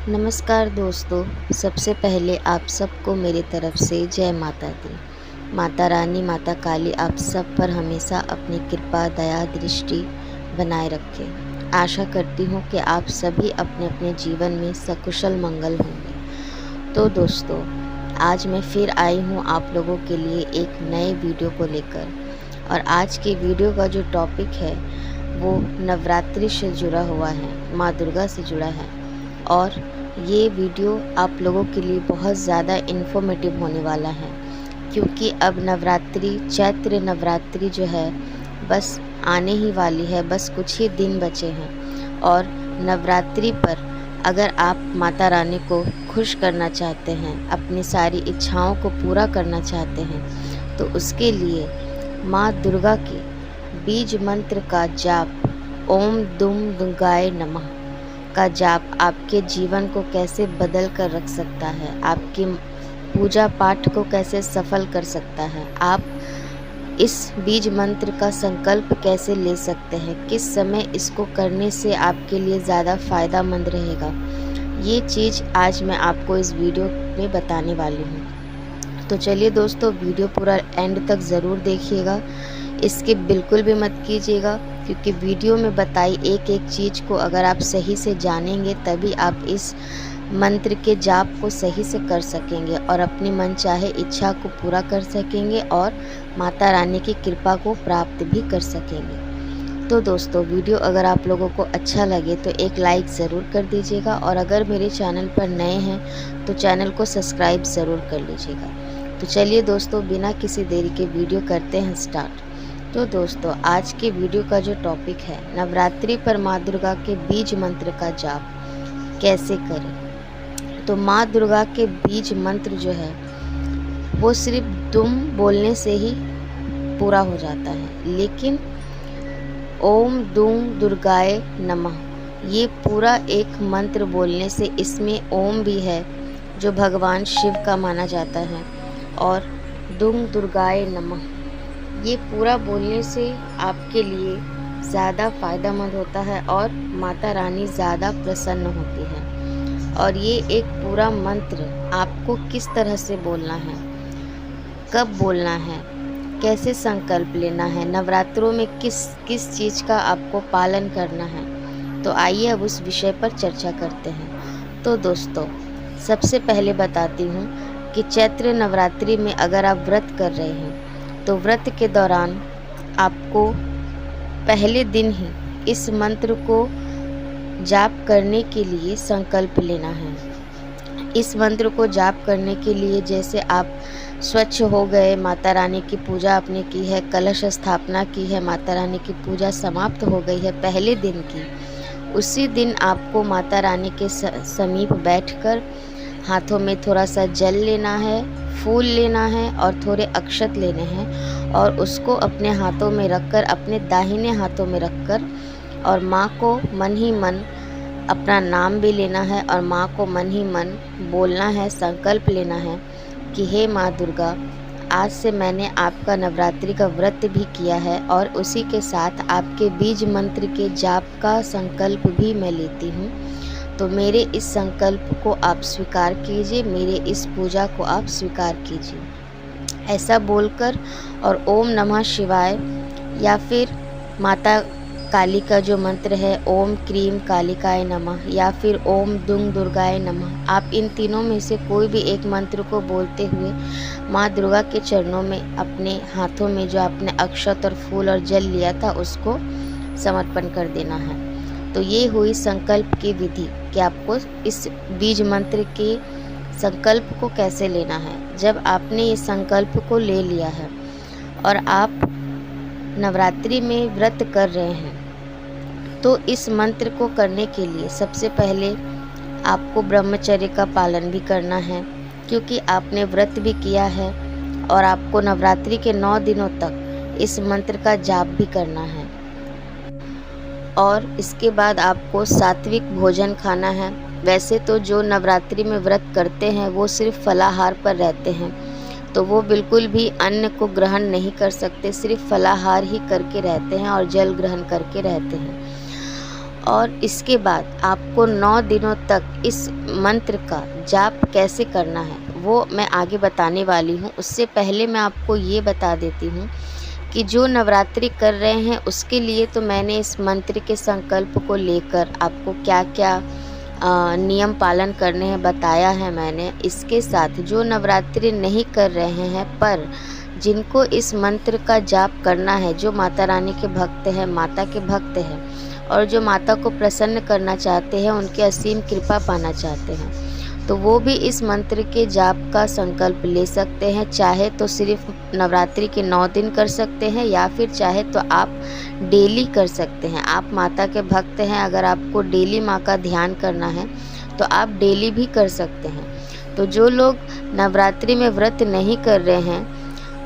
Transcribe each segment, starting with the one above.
नमस्कार दोस्तों, सबसे पहले आप सबको मेरी तरफ से जय माता दी। माता रानी, माता काली आप सब पर हमेशा अपनी कृपा, दया, दृष्टि बनाए रखे। आशा करती हूँ कि आप सभी अपने अपने जीवन में सकुशल मंगल होंगे। तो दोस्तों, आज मैं फिर आई हूँ आप लोगों के लिए एक नए वीडियो को लेकर। और आज के वीडियो का जो टॉपिक है वो नवरात्रि से जुड़ा हुआ है, माँ दुर्गा से जुड़ा है। और ये वीडियो आप लोगों के लिए बहुत ज़्यादा इन्फॉर्मेटिव होने वाला है, क्योंकि अब नवरात्रि, चैत्र नवरात्रि जो है बस आने ही वाली है। बस कुछ ही दिन बचे हैं। और नवरात्रि पर अगर आप माता रानी को खुश करना चाहते हैं, अपनी सारी इच्छाओं को पूरा करना चाहते हैं, तो उसके लिए माँ दुर्गा के बीज मंत्र का जाप, ओम दुम दुर्गाय नमः का जाप आपके जीवन को कैसे बदल कर रख सकता है, आपकी पूजा पाठ को कैसे सफल कर सकता है, आप इस बीज मंत्र का संकल्प कैसे ले सकते हैं, किस समय इसको करने से आपके लिए ज़्यादा फ़ायदामंद रहेगा, ये चीज़ आज मैं आपको इस वीडियो में बताने वाली हूँ। तो चलिए दोस्तों, वीडियो पूरा एंड तक ज़रूर देखिएगा, स्किप बिल्कुल भी मत कीजिएगा, क्योंकि वीडियो में बताई एक एक चीज़ को अगर आप सही से जानेंगे तभी आप इस मंत्र के जाप को सही से कर सकेंगे और अपनी मन चाहे इच्छा को पूरा कर सकेंगे और माता रानी की कृपा को प्राप्त भी कर सकेंगे। तो दोस्तों, वीडियो अगर आप लोगों को अच्छा लगे तो एक लाइक ज़रूर कर दीजिएगा, और अगर मेरे चैनल पर नए हैं तो चैनल को सब्सक्राइब ज़रूर कर लीजिएगा। तो चलिए दोस्तों, बिना किसी देरी के वीडियो करते हैं स्टार्ट। तो दोस्तों, आज के वीडियो का जो टॉपिक है, नवरात्रि पर माँ दुर्गा के बीज मंत्र का जाप कैसे करें। तो माँ दुर्गा के बीज मंत्र जो है वो सिर्फ दुम बोलने से ही पूरा हो जाता है, लेकिन ओम दुम दुर्गाय नमः ये पूरा एक मंत्र बोलने से, इसमें ओम भी है जो भगवान शिव का माना जाता है, और दुम दुर्गाय नमः ये पूरा बोलने से आपके लिए ज़्यादा फ़ायदेमंद होता है और माता रानी ज़्यादा प्रसन्न होती है। और ये एक पूरा मंत्र आपको किस तरह से बोलना है, कब बोलना है, कैसे संकल्प लेना है, नवरात्रों में किस किस चीज़ का आपको पालन करना है, तो आइए अब उस विषय पर चर्चा करते हैं। तो दोस्तों, सबसे पहले बताती हूँ कि चैत्र नवरात्रि में अगर आप व्रत कर रहे हैं तो व्रत के दौरान आपको पहले दिन ही इस मंत्र को जाप करने के लिए संकल्प लेना है। इस मंत्र को जाप करने के लिए जैसे आप स्वच्छ हो गए, माता रानी की पूजा आपने की है, कलश स्थापना की है, माता रानी की पूजा समाप्त हो गई है पहले दिन की, उसी दिन आपको माता रानी के समीप बैठकर हाथों में थोड़ा सा जल लेना है, फूल लेना है और थोड़े अक्षत लेने हैं, और उसको अपने हाथों में रखकर, अपने दाहिने हाथों में रखकर, और माँ को मन ही मन अपना नाम भी लेना है और माँ को मन ही मन बोलना है, संकल्प लेना है कि हे माँ दुर्गा, आज से मैंने आपका नवरात्रि का व्रत भी किया है और उसी के साथ आपके बीज मंत्र के जाप का संकल्प भी मैं लेती हूँ। तो मेरे इस संकल्प को आप स्वीकार कीजिए, मेरे इस पूजा को आप स्वीकार कीजिए, ऐसा बोलकर, और ओम नमः शिवाय या फिर माता काली का जो मंत्र है ओम क्रीम कालिकाय नमः या फिर ओम दुम दुर्गाय नमः, आप इन तीनों में से कोई भी एक मंत्र को बोलते हुए माँ दुर्गा के चरणों में अपने हाथों में जो आपने अक्षत और फूल और जल लिया था उसको समर्पण कर देना है। तो ये हुई संकल्प की विधि कि आपको इस बीज मंत्र के संकल्प को कैसे लेना है। जब आपने ये संकल्प को ले लिया है और आप नवरात्रि में व्रत कर रहे हैं, तो इस मंत्र को करने के लिए सबसे पहले आपको ब्रह्मचर्य का पालन भी करना है, क्योंकि आपने व्रत भी किया है और आपको नवरात्रि के 9 दिनों तक इस मंत्र का जाप भी करना है। और इसके बाद आपको सात्विक भोजन खाना है। वैसे तो जो नवरात्रि में व्रत करते हैं वो सिर्फ फलाहार पर रहते हैं, तो वो बिल्कुल भी अन्न को ग्रहण नहीं कर सकते, सिर्फ फलाहार ही करके रहते हैं और जल ग्रहण करके रहते हैं। और इसके बाद आपको 9 दिनों तक इस मंत्र का जाप कैसे करना है वो मैं आगे बताने वाली हूँ। उससे पहले मैं आपको ये बता देती हूँ कि जो नवरात्रि कर रहे हैं उसके लिए तो मैंने इस मंत्र के संकल्प को लेकर आपको क्या क्या नियम पालन करने हैं बताया है मैंने। इसके साथ जो नवरात्रि नहीं कर रहे हैं पर जिनको इस मंत्र का जाप करना है, जो माता रानी के भक्त हैं, माता के भक्त हैं और जो माता को प्रसन्न करना चाहते हैं, उनकी असीम कृपा पाना चाहते हैं, तो वो भी इस मंत्र के जाप का संकल्प ले सकते हैं। चाहे तो सिर्फ नवरात्रि के 9 दिन कर सकते हैं या फिर चाहे तो आप डेली कर सकते हैं। आप माता के भक्त हैं, अगर आपको डेली माँ का ध्यान करना है तो आप डेली भी कर सकते हैं। तो जो लोग नवरात्रि में व्रत नहीं कर रहे हैं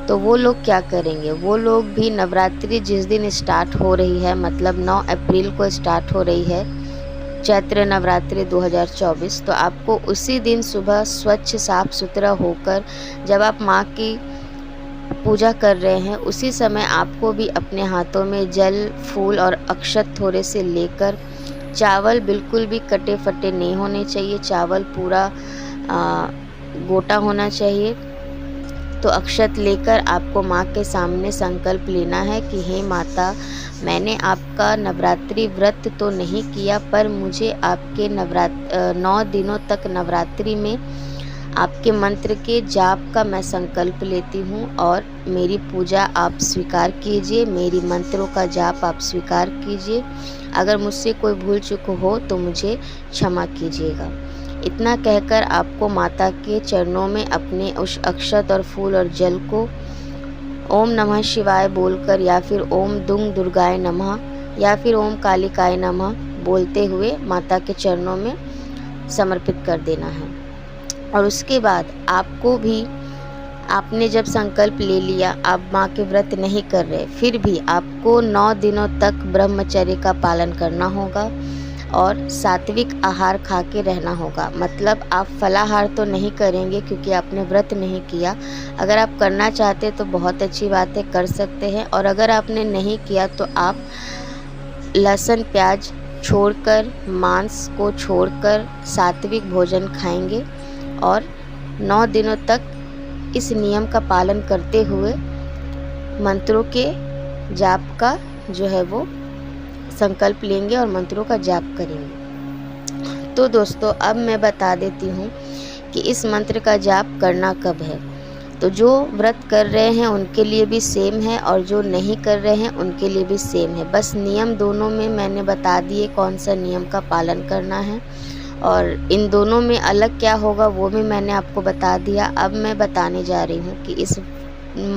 तो वो लोग क्या करेंगे, वो लोग भी नवरात्रि जिस दिन स्टार्ट हो रही है, मतलब 9 अप्रैल को स्टार्ट हो रही है चैत्र नवरात्रि 2024, तो आपको उसी दिन सुबह स्वच्छ साफ सुथरा होकर जब आप माँ की पूजा कर रहे हैं उसी समय आपको भी अपने हाथों में जल, फूल और अक्षत थोड़े से लेकर, चावल बिल्कुल भी कटे फटे नहीं होने चाहिए, चावल पूरा गोटा होना चाहिए। तो अक्षत लेकर आपको माँ के सामने संकल्प लेना है कि हे माता, मैंने आपका नवरात्रि व्रत तो नहीं किया पर मुझे आपके 9 दिनों तक नवरात्रि में आपके मंत्र के जाप का मैं संकल्प लेती हूँ और मेरी पूजा आप स्वीकार कीजिए, मेरी मंत्रों का जाप आप स्वीकार कीजिए। अगर मुझसे कोई भूल चूक हो तो मुझे क्षमा कीजिएगा। इतना कहकर आपको माता के चरणों में अपने उस अक्षत और फूल और जल को ओम नमः शिवाय बोलकर या फिर ओम दुंग दुर्गाय नमः या फिर ओम कालिकाय नमः बोलते हुए माता के चरणों में समर्पित कर देना है। और उसके बाद आपको भी, आपने जब संकल्प ले लिया, आप माँ के व्रत नहीं कर रहे, फिर भी आपको 9 दिनों तक ब्रह्मचर्य का पालन करना होगा और सात्विक आहार खा के रहना होगा। मतलब आप फलाहार तो नहीं करेंगे क्योंकि आपने व्रत नहीं किया। अगर आप करना चाहते तो बहुत अच्छी बात है, कर सकते हैं। और अगर आपने नहीं किया तो आप लहसुन प्याज छोड़कर, मांस को छोड़कर सात्विक भोजन खाएंगे और 9 दिनों तक इस नियम का पालन करते हुए मंत्रों के जाप का जो है वो संकल्प लेंगे और मंत्रों का जाप करेंगे। तो दोस्तों अब मैं बता देती हूँ कि इस मंत्र का जाप करना कब है। तो जो व्रत कर रहे हैं उनके लिए भी सेम है और जो नहीं कर रहे हैं उनके लिए भी सेम है। बस नियम दोनों में मैंने बता दिए कौन सा नियम का पालन करना है और इन दोनों में अलग क्या होगा वो भी मैंने आपको बता दिया। अब मैं बताने जा रही हूँ कि इस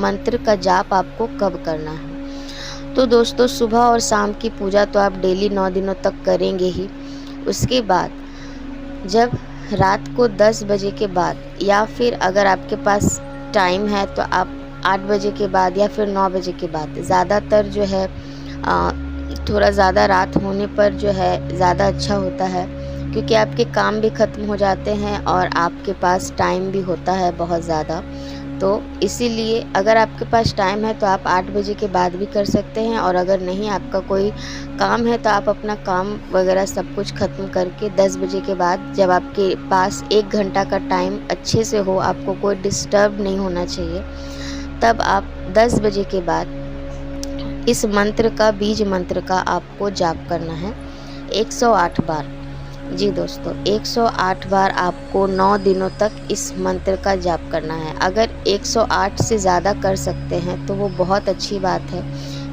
मंत्र का जाप आपको कब करना है। तो दोस्तों सुबह और शाम की पूजा तो आप डेली 9 दिनों तक करेंगे ही। उसके बाद जब रात को 10 बजे के बाद या फिर अगर आपके पास टाइम है तो आप 8 बजे के बाद या फिर 9 बजे के बाद, ज़्यादातर जो है थोड़ा ज़्यादा रात होने पर जो है ज़्यादा अच्छा होता है क्योंकि आपके काम भी ख़त्म हो जाते हैं और आपके पास टाइम भी होता है बहुत ज़्यादा। तो इसीलिए अगर आपके पास टाइम है तो आप 8 बजे के बाद भी कर सकते हैं और अगर नहीं आपका कोई काम है तो आप अपना काम वगैरह सब कुछ ख़त्म करके 10 बजे के बाद, जब आपके पास 1 घंटा का टाइम अच्छे से हो, आपको कोई डिस्टर्ब नहीं होना चाहिए, तब आप 10 बजे के बाद इस मंत्र का, बीज मंत्र का आपको जाप करना है 108 बार। जी दोस्तों 108 बार आपको 9 दिनों तक इस मंत्र का जाप करना है। अगर 108 से ज़्यादा कर सकते हैं तो वो बहुत अच्छी बात है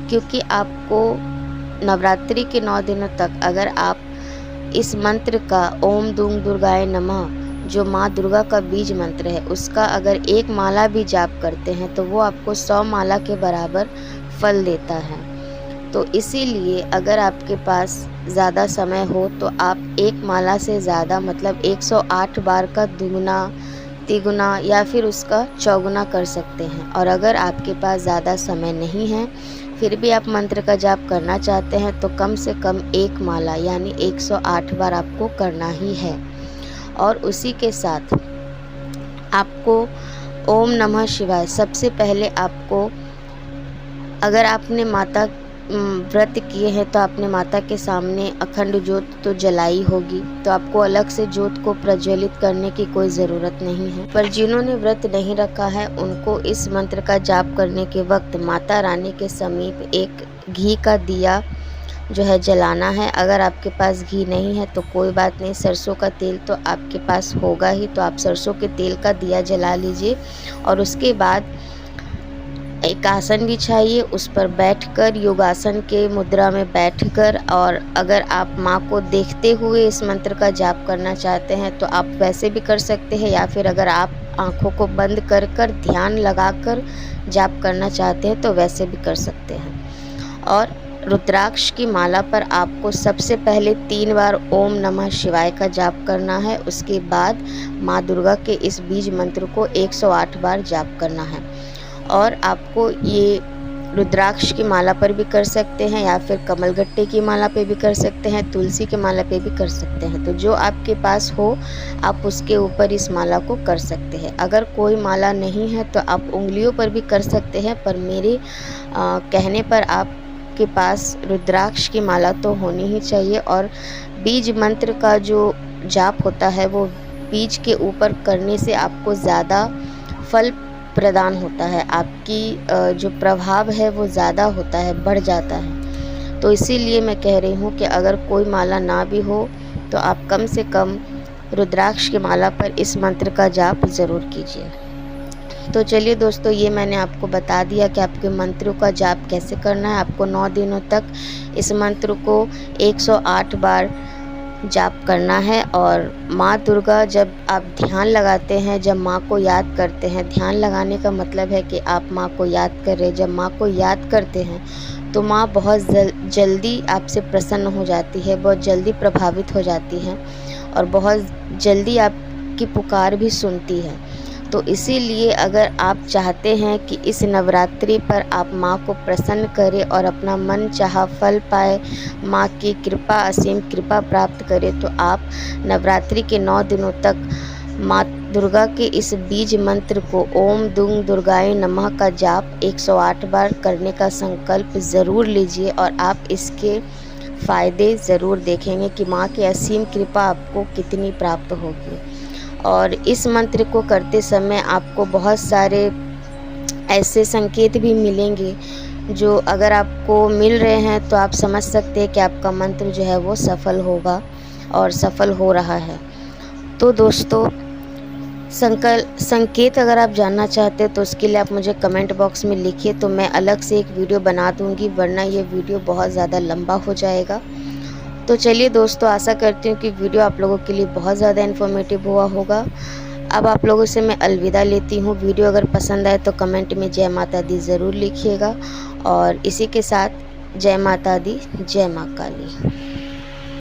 क्योंकि आपको नवरात्रि के 9 दिनों तक अगर आप इस मंत्र का ओम दुंग दुर्गाय नमः, जो माँ दुर्गा का बीज मंत्र है, उसका अगर 1 माला भी जाप करते हैं तो वो आपको 100 माला के बराबर फल देता है। तो इसीलिए अगर आपके पास ज़्यादा समय हो तो आप 1 माला से ज़्यादा, मतलब 108 बार का दुगुना, तिगुना या फिर उसका चौगुना कर सकते हैं। और अगर आपके पास ज़्यादा समय नहीं है फिर भी आप मंत्र का जाप करना चाहते हैं तो कम से कम 1 माला यानी 108 बार आपको करना ही है। और उसी के साथ आपको ओम नमः शिवाय, सबसे पहले आपको, अगर आपने माता व्रत किए हैं तो आपने माता के सामने अखंड ज्योत तो जलाई होगी, तो आपको अलग से ज्योत को प्रज्वलित करने की कोई ज़रूरत नहीं है। पर जिन्होंने व्रत नहीं रखा है उनको इस मंत्र का जाप करने के वक्त माता रानी के समीप एक घी का दिया जो है जलाना है। अगर आपके पास घी नहीं है तो कोई बात नहीं, सरसों का तेल तो आपके पास होगा ही, तो आप सरसों के तेल का दिया जला लीजिए। और उसके बाद एक आसन बिछाइए, उस पर बैठकर योगासन के मुद्रा में बैठकर, और अगर आप माँ को देखते हुए इस मंत्र का जाप करना चाहते हैं तो आप वैसे भी कर सकते हैं, या फिर अगर आप आँखों को बंद कर कर ध्यान लगाकर जाप करना चाहते हैं तो वैसे भी कर सकते हैं। और रुद्राक्ष की माला पर आपको सबसे पहले 3 बार ओम नमः शिवाय का जाप करना है। उसके बाद माँ दुर्गा के इस बीज मंत्र को 108 बार जाप करना है। और आपको ये रुद्राक्ष की माला पर भी कर सकते हैं, या फिर कमलगट्टे की माला पे भी कर सकते हैं, तुलसी की माला पे भी कर सकते हैं। तो जो आपके पास हो आप उसके ऊपर इस माला को कर सकते हैं। अगर कोई माला नहीं है तो आप उंगलियों पर भी कर सकते हैं, पर मेरे कहने पर आपके पास रुद्राक्ष की माला तो होनी ही चाहिए। और बीज मंत्र का जो जाप होता है वो बीज के ऊपर करने से आपको ज़्यादा फल प्रदान होता है, आपकी जो प्रभाव है वो ज़्यादा होता है, बढ़ जाता है। तो इसीलिए मैं कह रही हूँ कि अगर कोई माला ना भी हो तो आप कम से कम रुद्राक्ष की माला पर इस मंत्र का जाप ज़रूर कीजिए। तो चलिए दोस्तों, ये मैंने आपको बता दिया कि आपके मंत्रों का जाप कैसे करना है। आपको 9 दिनों तक इस मंत्र को 108 बार जाप करना है। और माँ दुर्गा, जब आप ध्यान लगाते हैं, जब माँ को याद करते हैं, ध्यान लगाने का मतलब है कि आप माँ को याद कर रहे हैं। जब माँ को याद करते हैं तो माँ बहुत जल्दी आपसे प्रसन्न हो जाती है, बहुत जल्दी प्रभावित हो जाती है, और बहुत जल्दी आपकी पुकार भी सुनती है। तो इसीलिए अगर आप चाहते हैं कि इस नवरात्रि पर आप माँ को प्रसन्न करें और अपना मन चाहा फल पाए, माँ की कृपा, असीम कृपा प्राप्त करें, तो आप नवरात्रि के 9 दिनों तक माँ दुर्गा के इस बीज मंत्र को ओम दुंग दुर्गाय नमः का जाप 108 बार करने का संकल्प ज़रूर लीजिए, और आप इसके फ़ायदे ज़रूर देखेंगे कि माँ की असीम कृपा आपको कितनी प्राप्त होगी। और इस मंत्र को करते समय आपको बहुत सारे ऐसे संकेत भी मिलेंगे जो अगर आपको मिल रहे हैं तो आप समझ सकते हैं कि आपका मंत्र जो है वो सफल होगा और सफल हो रहा है। तो दोस्तों, संकेत अगर आप जानना चाहते हैं तो उसके लिए आप मुझे कमेंट बॉक्स में लिखिए, तो मैं अलग से एक वीडियो बना दूंगी, वरना ये वीडियो बहुत ज़्यादा लंबा हो जाएगा। तो चलिए दोस्तों, आशा करती हूँ कि वीडियो आप लोगों के लिए बहुत ज़्यादा इन्फॉर्मेटिव हुआ होगा। अब आप लोगों से मैं अलविदा लेती हूँ। वीडियो अगर पसंद आए तो कमेंट में जय माता दी ज़रूर लिखिएगा, और इसी के साथ जय माता दी, जय माँ काली।